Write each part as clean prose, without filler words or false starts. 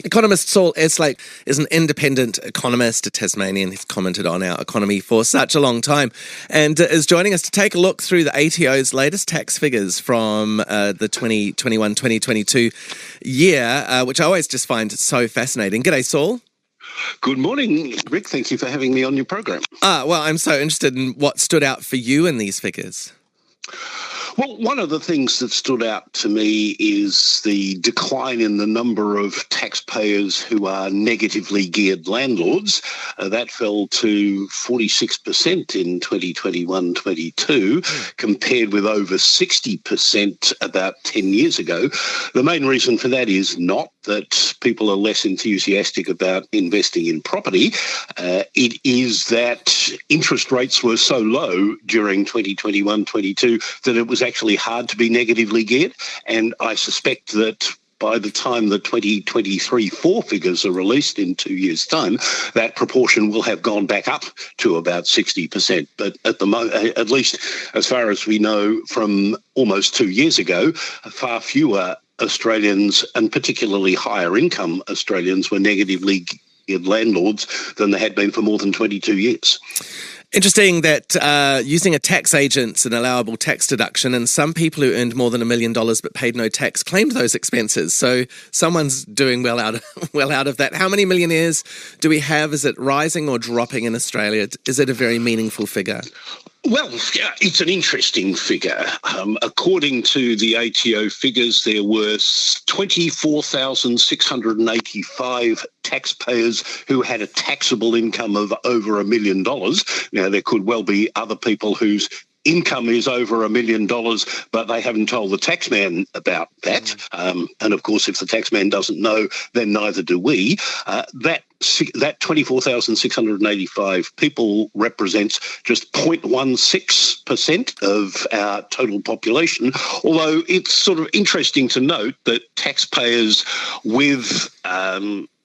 Economist Saul Eslake is an independent economist, a Tasmanian. He's commented on our economy for such a long time and is joining us to take a look through the ATO's latest tax figures from the 2021-2022 year, which I always just find so fascinating. G'day, Saul. Good morning, Rick. Thank you for having me on your program. Well, I'm so interested in what stood out for you in these figures. Well, one of the things that stood out to me is the decline in the number of taxpayers who are negatively geared landlords. That fell to 46% in 2021-22, compared with over 60% about 10 years ago. The main reason for that is not that people are less enthusiastic about investing in property. It is that interest rates were so low during 2021-22 that it was actually hard to be negatively geared. And I suspect that by the time the 2023-4 figures are released in 2 years' time, that proportion will have gone back up to about 60%. But at least as far as we know from almost 2 years ago, far fewer Australians, and particularly higher income Australians, were negatively geared landlords than they had been for more than 22 years. Interesting that using a tax agent's an allowable tax deduction, and some people who earned more than $1 million but paid no tax claimed those expenses. So someone's doing well out of that. How many millionaires do we have? Is it rising or dropping in Australia? Is it a very meaningful figure? Well, it's an interesting figure. According to the ATO figures, there were 24,685 taxpayers who had a taxable income of over $1 million. Now, there could well be other people whose income is over $1 million, but they haven't told the taxman about that. And of course, if the taxman doesn't know, then neither do we. That 24,685 people represents just 0.16% of our total population, although it's sort of interesting to note that taxpayers with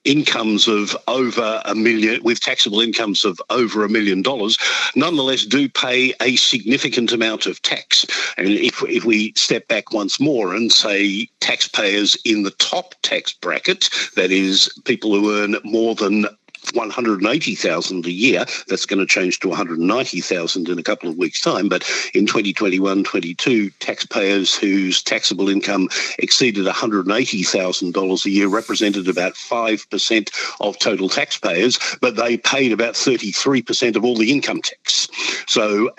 incomes of over $1 million, with taxable incomes of over $1 million, nonetheless do pay a significant amount of tax. And if we step back once more and say taxpayers in the top tax bracket, that is people who earn more than $180,000 a year, that's going to change to $190,000 in a couple of weeks' time. But in 2021-22, taxpayers whose taxable income exceeded $180,000 a year represented about 5% of total taxpayers, but they paid about 33% of all the income tax. So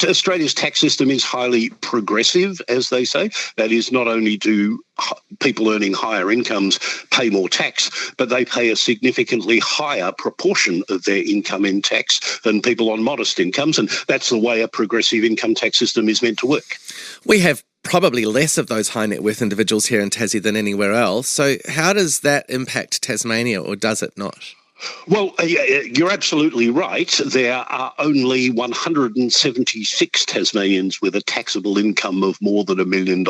Australia's tax system is highly progressive, as they say. That is, not only do people earning higher incomes pay more tax, but they pay a significantly higher proportion of their income in tax than people on modest incomes. And that's the way a progressive income tax system is meant to work. We have probably less of those high net worth individuals here in Tassie than anywhere else. So how does that impact Tasmania, or does it not? Well, you're absolutely right. There are only 176 Tasmanians with a taxable income of more than $1 million,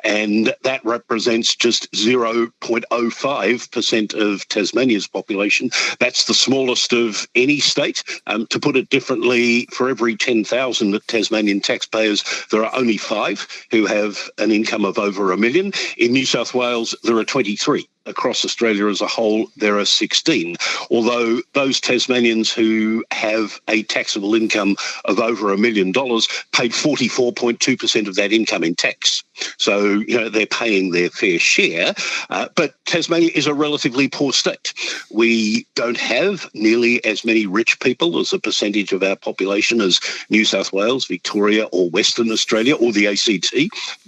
and that represents just 0.05% of Tasmania's population. That's the smallest of any state. To put it differently, for every 10,000 Tasmanian taxpayers, there are only 5 who have an income of over $1 million. In New South Wales, there are 23. Across Australia as a whole, there are 16, although those Tasmanians who have a taxable income of over $1 million paid 44.2% of that income in tax. So, they're paying their fair share. But Tasmania is a relatively poor state. We don't have nearly as many rich people as a percentage of our population as New South Wales, Victoria, or Western Australia, or the ACT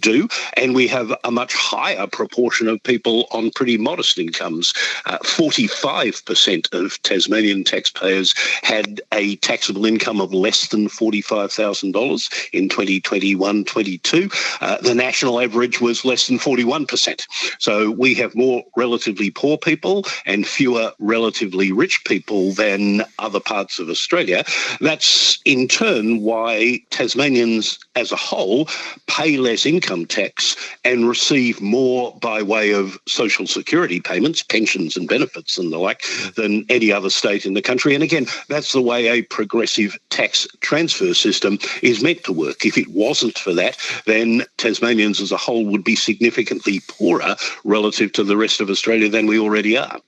do. And we have a much higher proportion of people on pretty modest incomes. 45% of Tasmanian taxpayers had a taxable income of less than $45,000 in 2021-22. The national average was less than 41%. So we have more relatively poor people and fewer relatively rich people than other parts of Australia. That's in turn why Tasmanians as a whole pay less income tax and receive more by way of social security security payments, pensions and benefits and the like, than any other state in the country. And again, that's the way a progressive tax transfer system is meant to work. If it wasn't for that, then Tasmanians as a whole would be significantly poorer relative to the rest of Australia than we already are.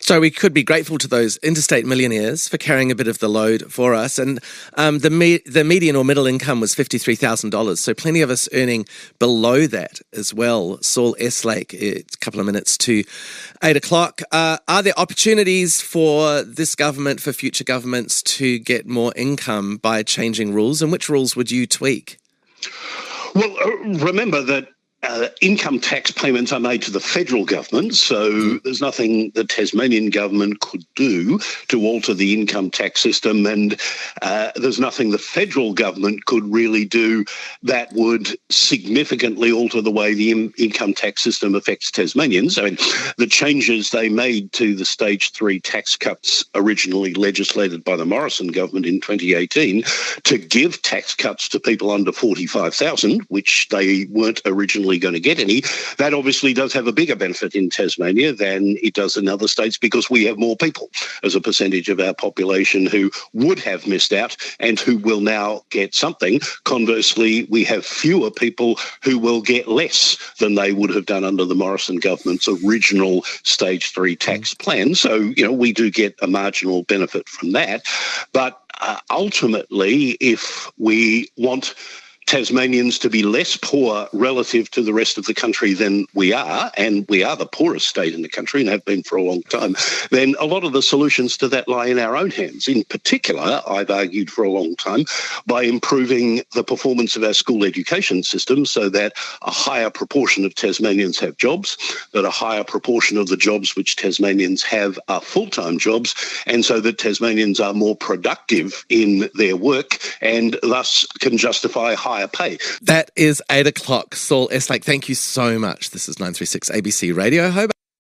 So we could be grateful to those interstate millionaires for carrying a bit of the load for us. And the median or middle income was $53,000. So plenty of us earning below that as well. Saul Eslake, it's a couple of minutes to 8 o'clock. Are there opportunities for this government, for future governments, to get more income by changing rules? And which rules would you tweak? Well, remember that income tax payments are made to the federal government, so there's nothing the Tasmanian government could do to alter the income tax system, and there's nothing the federal government could really do that would significantly alter the way the income tax system affects Tasmanians. I mean, the changes they made to the stage 3 tax cuts originally legislated by the Morrison government in 2018 to give tax cuts to people under 45,000, which they weren't originally going to get any, that obviously does have a bigger benefit in Tasmania than it does in other states, because we have more people as a percentage of our population who would have missed out and who will now get something. Conversely, we have fewer people who will get less than they would have done under the Morrison government's original stage 3 tax plan. So, we do get a marginal benefit from that. But ultimately, if we want Tasmanians to be less poor relative to the rest of the country than we are, and we are the poorest state in the country and have been for a long time, then a lot of the solutions to that lie in our own hands. In particular, I've argued for a long time, by improving the performance of our school education system so that a higher proportion of Tasmanians have jobs, that a higher proportion of the jobs which Tasmanians have are full-time jobs, and so that Tasmanians are more productive in their work and thus can justify higher pay. That is 8 o'clock. Saul Eslake, thank you so much. This is 936 ABC Radio Hobart.